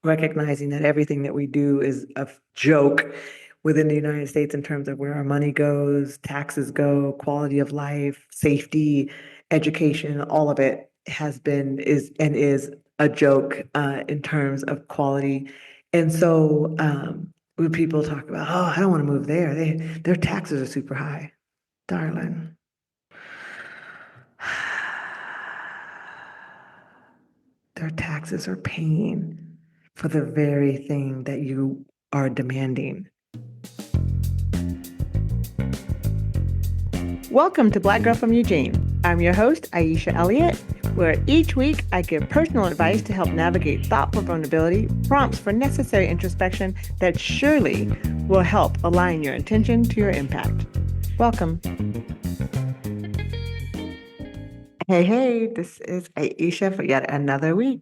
recognizing that everything that we do is a joke within the United States in terms of where our money goes, taxes go, quality of life, safety, education, all of it has been is a joke in terms of quality. And so when people talk about, oh, I don't want to move there, their taxes are super high, darling. Their taxes are paying for the very thing that you are demanding. Welcome to Black Girl from Eugene. I'm your host, Aisha Elliott, where each week I give personal advice to help navigate thoughtful vulnerability, prompts for necessary introspection that surely will help align your intention to your impact. Welcome. Hey, this is Aisha for yet another week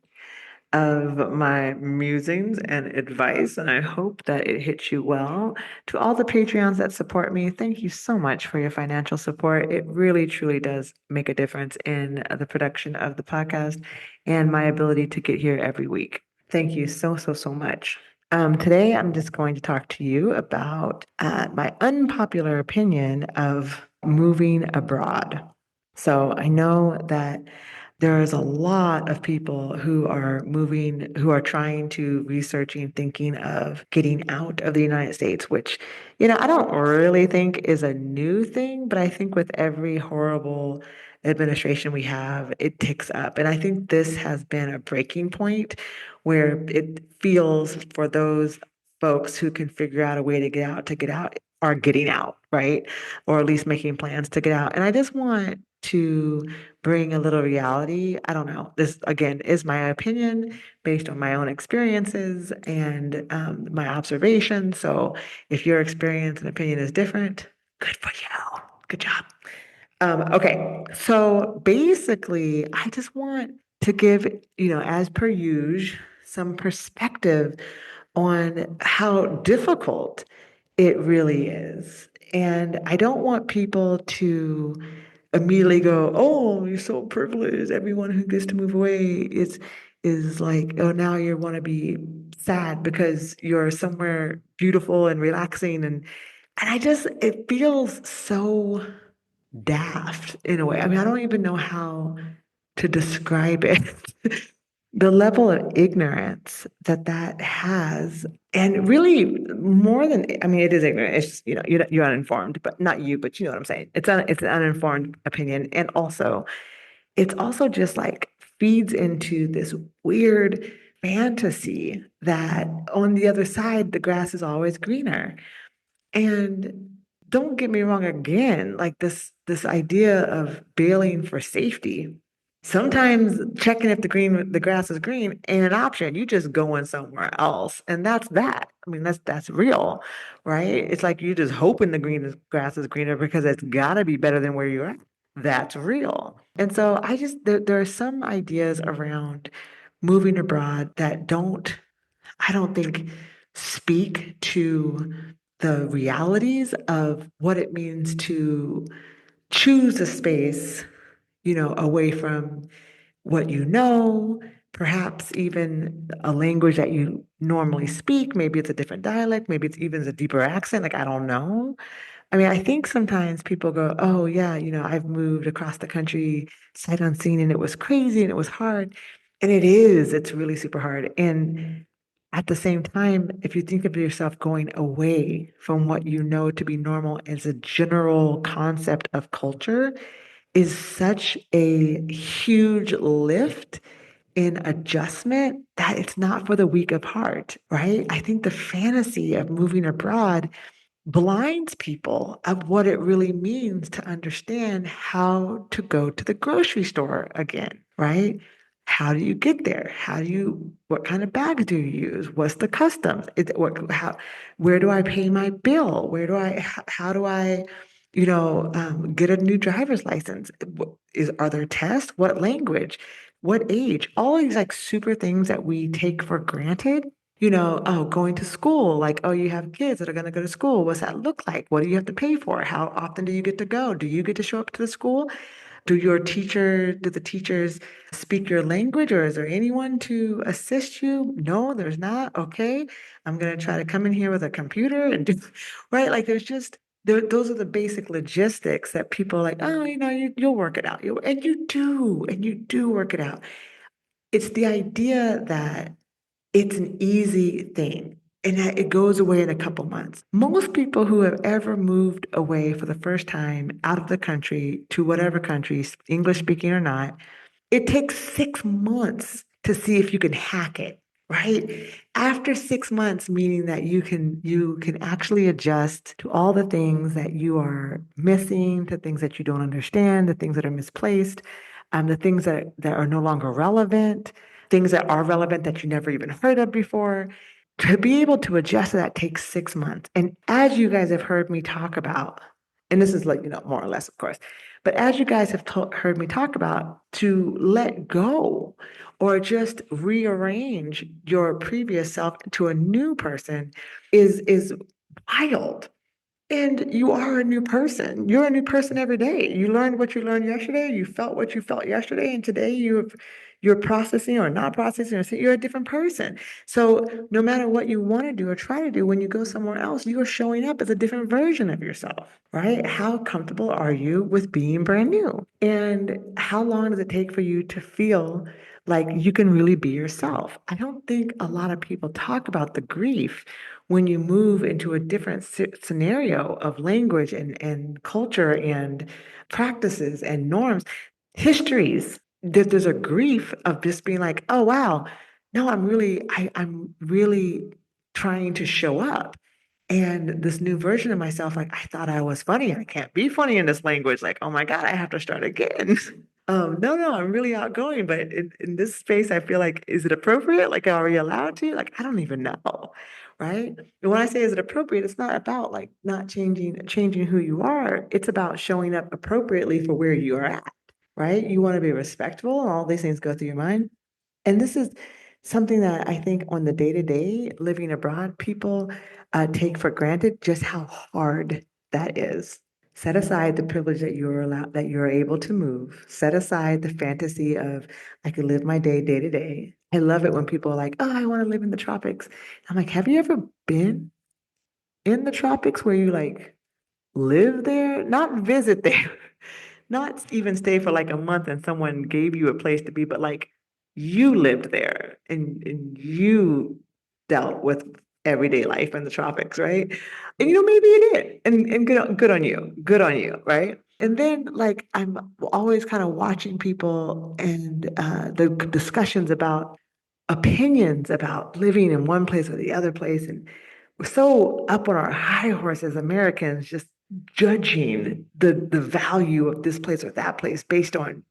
of my musings and advice, and I hope that it hits you well. To all the Patreons that support me, thank you so much for your financial support. It really, truly does make a difference in the production of the podcast and my ability to get here every week. Thank you so much. Today, I'm just going to talk to you about my unpopular opinion of moving abroad. So I know that there is a lot of people who are moving, who are trying to researching, thinking of getting out of the United States, which, I don't really think is a new thing, but I think with every horrible administration we have, it ticks up. And I think this has been a breaking point where it feels for those folks who can figure out a way to get out, are getting out, right? Or at least making plans to get out. And I just want to bring a little reality. I don't know. This, again, is my opinion based on my own experiences and my observations. So if your experience and opinion is different, good for you. Good job. Okay, so basically, I just want to give, as per usual, some perspective on how difficult it really is. And I don't want people to immediately go, "Oh, you're so privileged. Everyone who gets to move away is like, oh, now you want to be sad because you're somewhere beautiful and relaxing." And I just it feels so daft in a way. I mean, I don't even know how to describe it. The level of ignorance that has, and really more than, I mean, it is ignorant. It's just, you're uninformed, but not you, but you know what I'm saying. It's an uninformed opinion. And also, it's also just like feeds into this weird fantasy that on the other side, the grass is always greener. And don't get me wrong again, like this idea of bailing for safety. Sometimes checking if the grass is green ain't an option. You just going somewhere else. And that's that. I mean, that's real, right? It's like you just hoping grass is greener because it's gotta be better than where you're at. That's real. And so there are some ideas around moving abroad that I don't think speak to the realities of what it means to choose a space, away from what you know, perhaps even a language that you normally speak. Maybe it's a different dialect, maybe it's even a deeper accent. Like, I don't know. I mean, I think sometimes people go, oh, yeah, I've moved across the country sight unseen and it was crazy and it was hard. And it is, it's really super hard. And at the same time, if you think of yourself going away from what you know to be normal as a general concept of culture, is such a huge lift in adjustment that it's not for the weak of heart, right? I think the fantasy of moving abroad blinds people of what it really means to understand how to go to the grocery store again, right? How do you get there? What kind of bags do you use? What's the customs? Where do I pay my bill? How do I, get a new driver's license? Are there tests? What language? What age? All these like super things that we take for granted, oh, going to school, like, oh, you have kids that are going to go to school. What's that look like? What do you have to pay for? How often do you get to go? Do you get to show up to the school? Do the teachers speak your language, or is there anyone to assist you? No, there's not. Okay. I'm going to try to come in here with a computer and do, right? Like there's just, those are the basic logistics that people are like, oh, you'll work it out. And you do work it out. It's the idea that it's an easy thing and that it goes away in a couple months. Most people who have ever moved away for the first time out of the country to whatever country, English speaking or not, it takes 6 months to see if you can hack it, right? After 6 months, meaning that you can actually adjust to all the things that you are missing, the things that you don't understand, the things that are misplaced, the things that are no longer relevant, things that are relevant that you never even heard of before. To be able to adjust to that takes 6 months. And as you guys have heard me talk about, and this is like, more or less, of course, but as you guys have heard me talk about, to let go or just rearrange your previous self to a new person is wild. And you are a new person. You're a new person every day. You learned what you learned yesterday. You felt what you felt yesterday, and today you're processing or not processing, or so you're a different person. So no matter what you want to do or try to do, when you go somewhere else, you are showing up as a different version of yourself, right? How comfortable are you with being brand new? And how long does it take for you to feel like you can really be yourself? I don't think a lot of people talk about the grief when you move into a different scenario of language and culture and practices and norms, histories. There's a grief of just being like, oh wow, no, I'm really trying to show up. And this new version of myself, like I thought I was funny. I can't be funny in this language. Like, oh my God, I have to start again. No, I'm really outgoing, but in this space, I feel like, is it appropriate? Like, are we allowed to? Like, I don't even know, right? And when I say is it appropriate, it's not about like not changing who you are. It's about showing up appropriately for where you are at, right? You want to be respectful, and all these things go through your mind. And this is something that I think on the day to day living abroad, people take for granted just how hard that is. Set aside the privilege that you're allowed, that you're able to move. Set aside the fantasy of I could live my day to day. I love it when people are like, "Oh, I want to live in the tropics." I'm like, "Have you ever been in the tropics where you like live there, not visit there, not even stay for like a month and someone gave you a place to be, but like you lived there and you dealt with everyday life in the tropics, right? And maybe you did. And good on you. Good on you, right? And then like I'm always kind of watching people and the discussions about opinions about living in one place or the other place. And we're so up on our high horses, Americans, just judging the value of this place or that place based on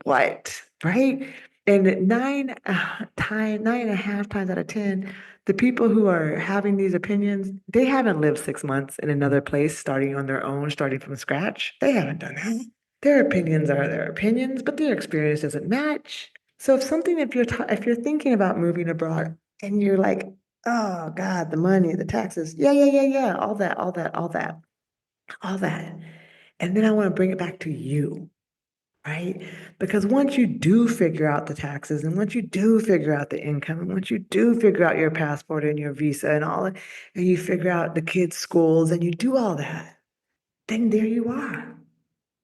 what, right? And 9.5 times out of 10, the people who are having these opinions, they haven't lived 6 months in another place, starting on their own, starting from scratch. They haven't done that. Their opinions are their opinions, but their experience doesn't match. So if you're thinking about moving abroad and you're like, oh God, the money, the taxes, yeah, all that, all that, all that, all that. And then I want to bring it back to you, right? Because once you do figure out the taxes, and once you do figure out the income, and once you do figure out your passport and your visa and all, and you figure out the kids' schools and you do all that, then there you are.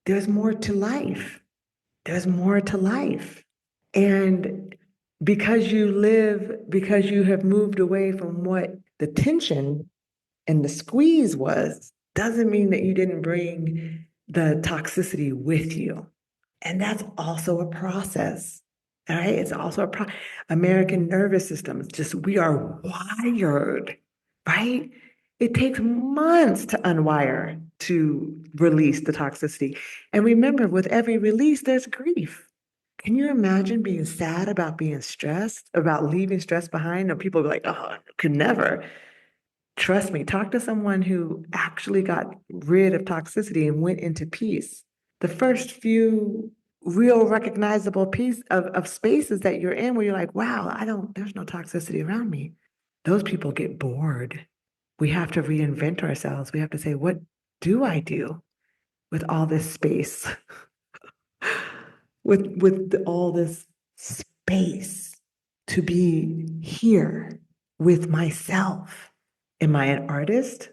There's more to life. There's more to life. And because you have moved away from what the tension and the squeeze was, doesn't mean that you didn't bring the toxicity with you. And that's also a process. All right. It's also American nervous system. It's just, we are wired, right? It takes months to unwire to release the toxicity. And remember, with every release, there's grief. Can you imagine being sad about being stressed, about leaving stress behind? Or people be like, oh, could never. Trust me, talk to someone who actually got rid of toxicity and went into peace. The first few real recognizable piece of spaces that you're in where you're like, wow, there's no toxicity around me. Those people get bored. We have to reinvent ourselves. We have to say, what do I do with all this space? all this space to be here with myself. Am I an artist?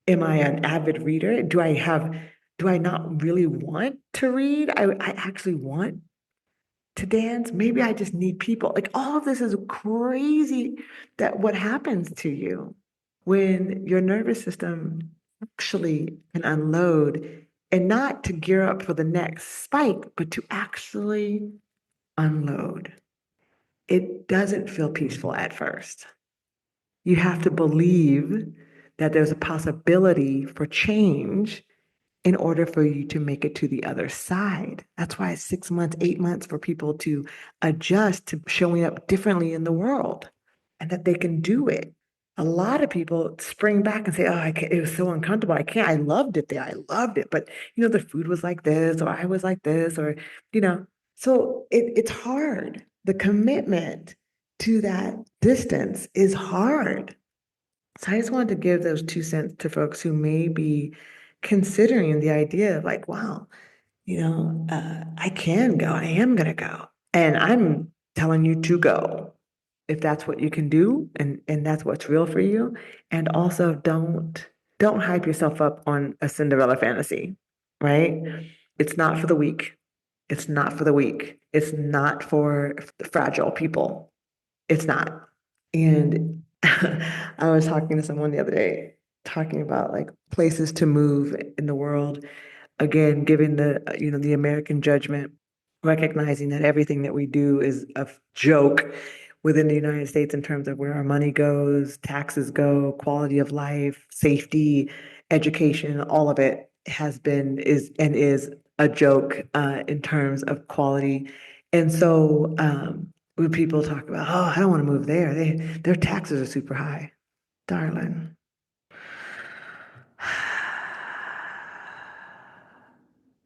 Am I an avid reader? Do I not really want to read? I actually want to dance. Maybe I just need people. Like all of this is crazy that what happens to you when your nervous system actually can unload and not to gear up for the next spike, but to actually unload. It doesn't feel peaceful at first. You have to believe that there's a possibility for change in order for you to make it to the other side. That's why it's 6 months, 8 months for people to adjust to showing up differently in the world and that they can do it. A lot of people spring back and say, oh, it was so uncomfortable. I can't, I loved it there. I loved it. But, the food was like this, or I was like this, or, so it's hard. The commitment to that distance is hard. So I just wanted to give those 2 cents to folks who may be considering the idea of like, wow, I can go. I am going to go. And I'm telling you to go if that's what you can do and that's what's real for you. And also don't hype yourself up on a Cinderella fantasy, right? It's not for the weak. It's not for the weak. It's not for fragile people. It's not. And I was talking to someone the other day, talking about like places to move in the world. Again, giving the American judgment, recognizing that everything that we do is a joke within the United States in terms of where our money goes, taxes go, quality of life, safety, education, all of it is a joke in terms of quality. And so when people talk about, oh, I don't want to move there, their taxes are super high. Darling,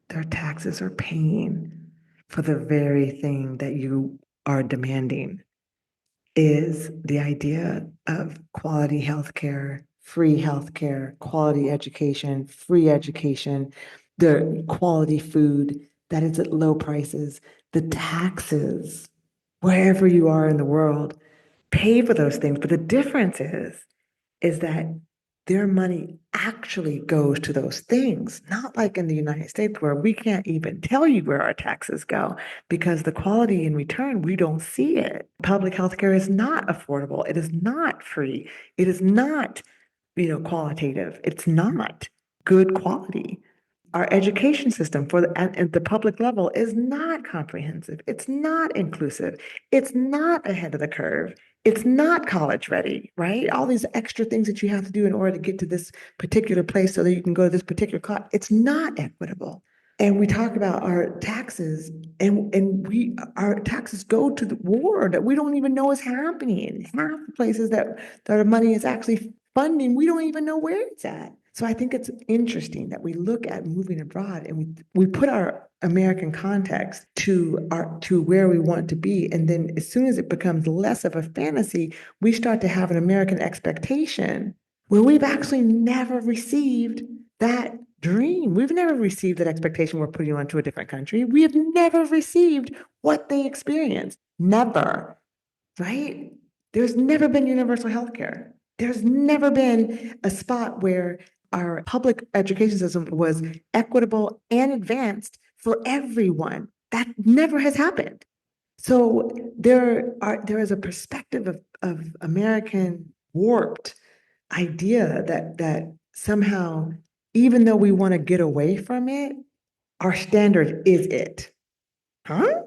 their taxes are paying for the very thing that you are demanding is the idea of quality healthcare, free healthcare, quality education, free education, the quality food that is at low prices, the taxes, wherever you are in the world, pay for those things. But the difference is that their money actually goes to those things, not like in the United States where we can't even tell you where our taxes go because the quality in return, we don't see it. Public health care is not affordable. It is not free. It is not, qualitative. It's not good quality. Our education system at the public level is not comprehensive. It's not inclusive. It's not ahead of the curve. It's not college ready, right? All these extra things that you have to do in order to get to this particular place so that you can go to this particular class. It's not equitable. And we talk about our taxes, and our taxes go to the war that we don't even know is happening. Half the places that our money is actually funding, we don't even know where it's at. So I think it's interesting that we look at moving abroad and we put our American context to where we want to be. And then as soon as it becomes less of a fantasy, we start to have an American expectation where we've actually never received that dream. We've never received that expectation we're putting onto a different country. We have never received what they experience. Never, right? There's never been universal health care. There's never been a spot where our public education system was equitable and advanced for everyone. That never has happened. So there is a perspective of American warped idea that somehow, even though we want to get away from it, our standard is it. Huh?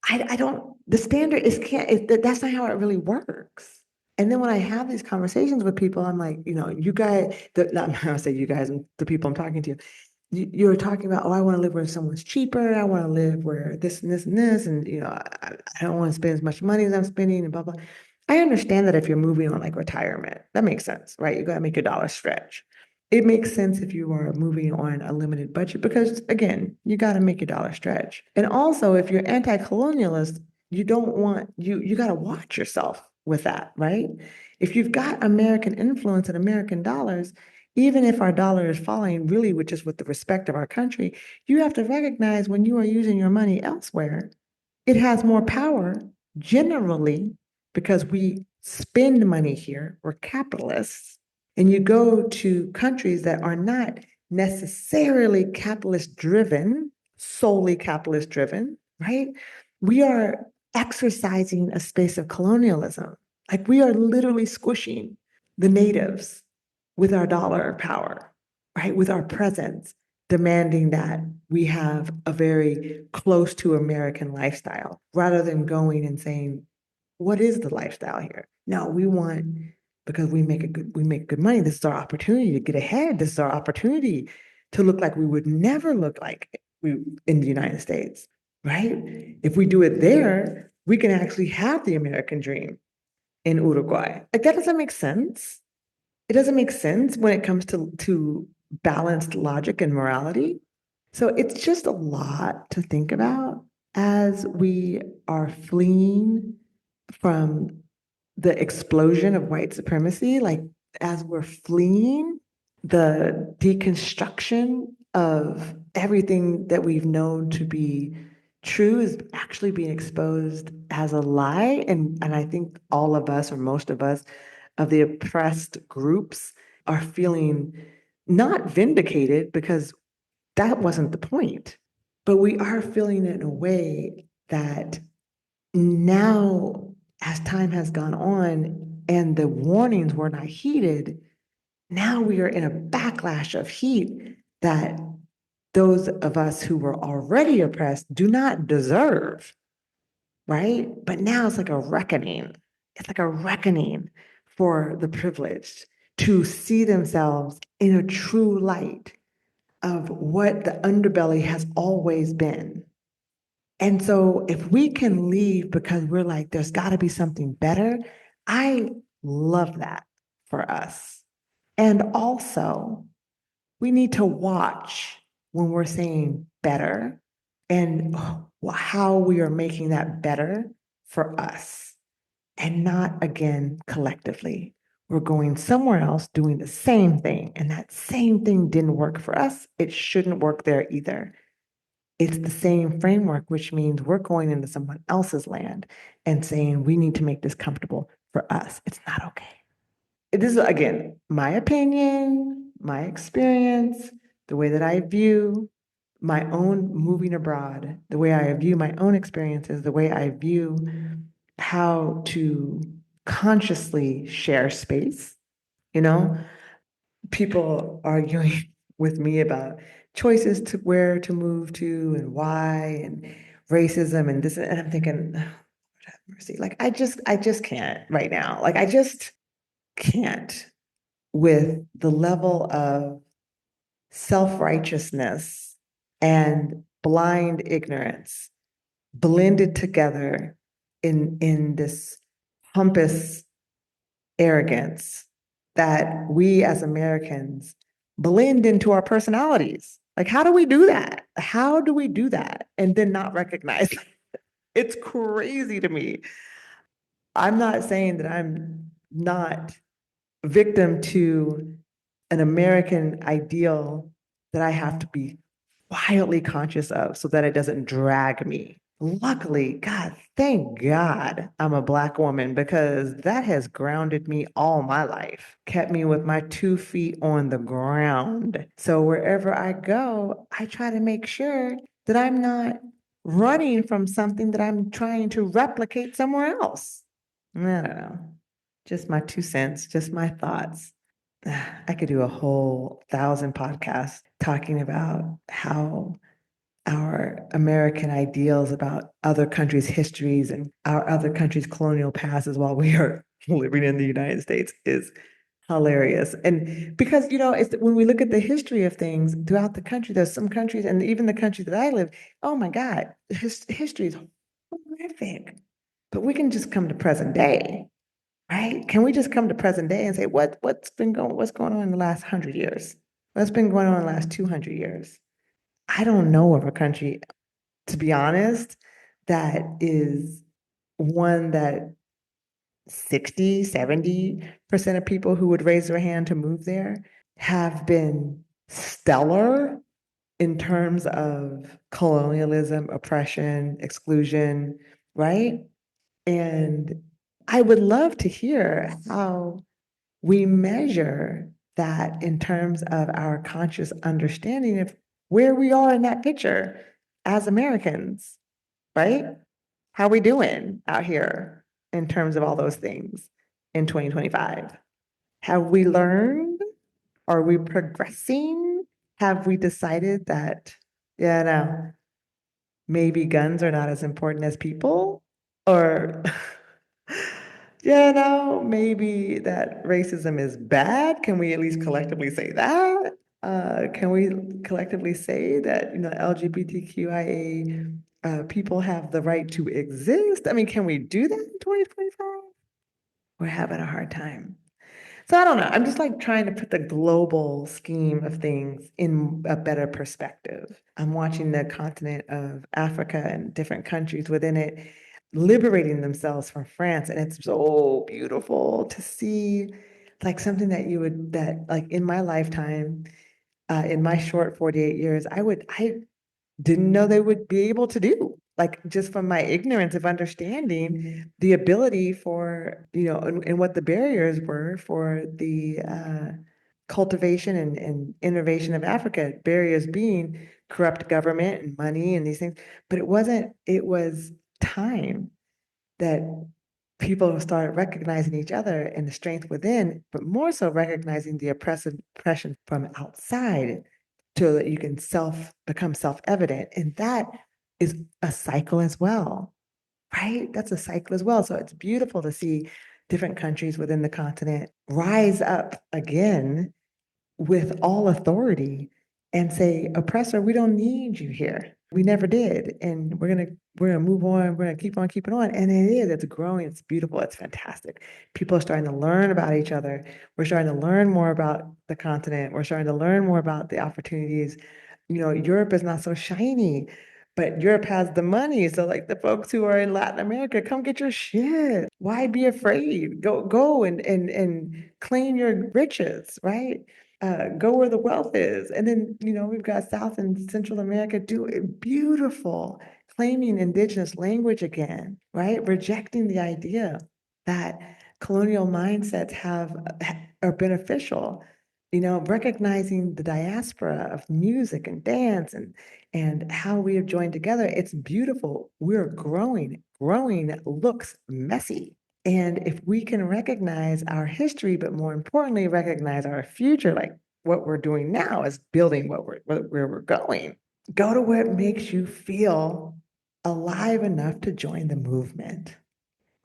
I don't, the standard is that's not how it really works. And then when I have these conversations with people, I'm like, you guys, not I'm gonna say you guys, the people I'm talking to, you're talking about, oh, I want to live where someone's cheaper. I want to live where this and this and this. And, I don't want to spend as much money as I'm spending and blah, blah. I understand that if you're moving on like retirement, that makes sense, right? You got to make your dollar stretch. It makes sense if you are moving on a limited budget because, again, you got to make your dollar stretch. And also, if you're anti-colonialist, you don't want, you got to watch yourself with that, right? If you've got American influence and American dollars, even if our dollar is falling, really, which is with the respect of our country, you have to recognize when you are using your money elsewhere, it has more power generally because we spend money here. We're capitalists. And you go to countries that are not necessarily capitalist driven, solely capitalist driven, right? We are exercising a space of colonialism. Like we are literally squishing the natives with our dollar power, right? With our presence, demanding that we have a very close to American lifestyle rather than going and saying, what is the lifestyle here? No, we want because we make good money. This is our opportunity to get ahead. This is our opportunity to look like we would never look like we in the United States, right? If we do it there, we can actually have the American dream in Uruguay. Like that doesn't make sense. It doesn't make sense when it comes to balanced logic and morality. So it's just a lot to think about as we are fleeing from the explosion of white supremacy, like as we're fleeing the deconstruction of everything that we've known to be true is actually being exposed as a lie. And I think all of us, or most of us, of the oppressed groups are feeling not vindicated because that wasn't the point, but we are feeling it in a way that now, as time has gone on and the warnings were not heeded, now we are in a backlash of heat that those of us who were already oppressed do not deserve, right? But now it's like a reckoning. It's like a reckoning for the privileged to see themselves in a true light of what the underbelly has always been. And so if we can leave because we're like, there's got to be something better, I love that for us. And also, we need to watch when we're saying better and how we are making that better for us and not again collectively. We're going somewhere else doing the same thing, and that same thing didn't work for us. It shouldn't work there either. It's the same framework, which means we're going into someone else's land and saying we need to make this comfortable for us. It's not okay. This is, again, my opinion, my experience, the way that I view my own moving abroad, the way I view my own experiences, the way I view how to consciously share space. You know, people arguing with me about choices to where to move to and why and racism and this, and I'm thinking, oh, Lord have mercy. Like I just can't right now. Like I just can't with the level of self-righteousness and blind ignorance blended together in this pompous arrogance that we as Americans blend into our personalities. Like, how do we do that? How do we do that and then not recognize? It's crazy to me. I'm not saying that I'm not victim to an American ideal that I have to be wildly conscious of so that it doesn't drag me. Luckily, God, thank God I'm a Black woman because that has grounded me all my life, kept me with my 2 feet on the ground. So wherever I go, I try to make sure that I'm not running from something that I'm trying to replicate somewhere else. I don't know. Just my 2 cents, just my thoughts. I could do a whole 1,000 podcasts talking about how our American ideals about other countries' histories and our other countries' colonial passes while we are living in the United States is hilarious. And because, it's when we look at the history of things throughout the country, there's some countries, and even the country that I live, oh my God, history is horrific. But we can just come to present day, right? Can we just come to present day and say what's going on in the last 100 years? What's been going on in the last 200 years? I don't know of a country, to be honest, that is one that 60, 70% of people who would raise their hand to move there have been stellar in terms of colonialism, oppression, exclusion, right? And I would love to hear how we measure that in terms of our conscious understanding of where we are in that picture as Americans, right? How we doing out here in terms of all those things in 2025? Have we learned? Are we progressing? Have we decided that, yeah, no, maybe guns are not as important as people? Or, yeah, no, maybe that racism is bad. Can we at least collectively say that? Can we collectively say that, LGBTQIA people have the right to exist? I mean, can we do that in 2025? We're having a hard time. So I don't know. I'm just like trying to put the global scheme of things in a better perspective. I'm watching the continent of Africa and different countries within it liberating themselves from France. And it's so beautiful to see like something that like in my lifetime, in my short 48 years, I didn't know they would be able to do. Like just from my ignorance of understanding the ability for, and what the barriers were for the cultivation and innovation of Africa, barriers being corrupt government and money and these things. But it was time that people started recognizing each other and the strength within, but more so recognizing the oppression from outside so that you can become self-evident. And that is a cycle as well, right? That's a cycle as well. So it's beautiful to see different countries within the continent rise up again with all authority and say, oppressor, we don't need you here. We never did. And we're gonna move on, we're gonna keep on keeping on. And it's growing, it's beautiful, it's fantastic. People are starting to learn about each other. We're starting to learn more about the continent. We're starting to learn more about the opportunities. Europe is not so shiny, but Europe has the money. So like the folks who are in Latin America, come get your shit. Why be afraid? Go and claim your riches, right? Go where the wealth is. And then, we've got South and Central America doing beautiful, claiming indigenous language again, right? Rejecting the idea that colonial mindsets are beneficial, recognizing the diaspora of music and dance and how we have joined together. It's beautiful. We're growing. Growing looks messy. And if we can recognize our history, but more importantly, recognize our future, like what we're doing now is building where we're going. Go to what makes you feel alive enough to join the movement,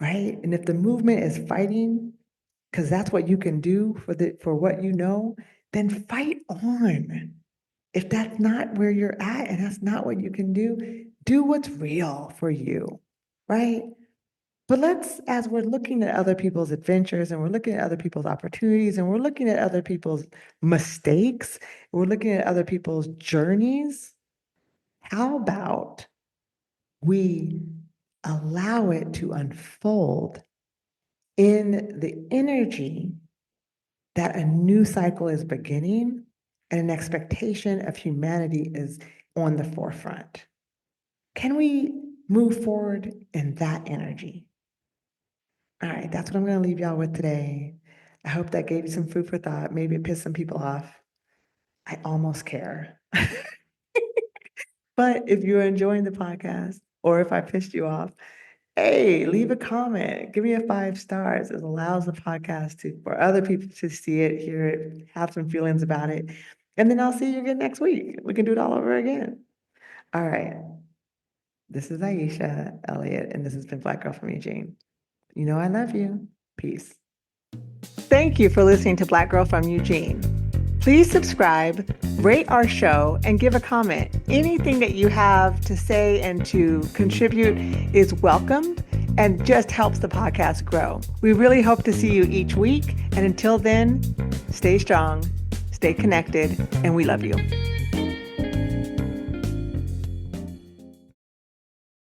right? And if the movement is fighting, because that's what you can do for what you know, then fight on. If that's not where you're at and that's not what you can do what's real for you, right? But as we're looking at other people's adventures and we're looking at other people's opportunities and we're looking at other people's mistakes, we're looking at other people's journeys, how about we allow it to unfold in the energy that a new cycle is beginning and an expectation of humanity is on the forefront? Can we move forward in that energy? All right, that's what I'm going to leave y'all with today. I hope that gave you some food for thought. Maybe it pissed some people off. I almost care. But if you're enjoying the podcast or if I pissed you off, hey, leave a comment. Give me a 5 stars. It allows the podcast for other people to see it, hear it, have some feelings about it. And then I'll see you again next week. We can do it all over again. All right. This is Aisha Elliott, and this has been Black Girl from Eugene. You know I love you. Peace. Thank you for listening to Black Girl from Eugene. Please subscribe, rate our show, and give a comment. Anything that you have to say and to contribute is welcomed and just helps the podcast grow. We really hope to see you each week. And until then, stay strong, stay connected, and we love you.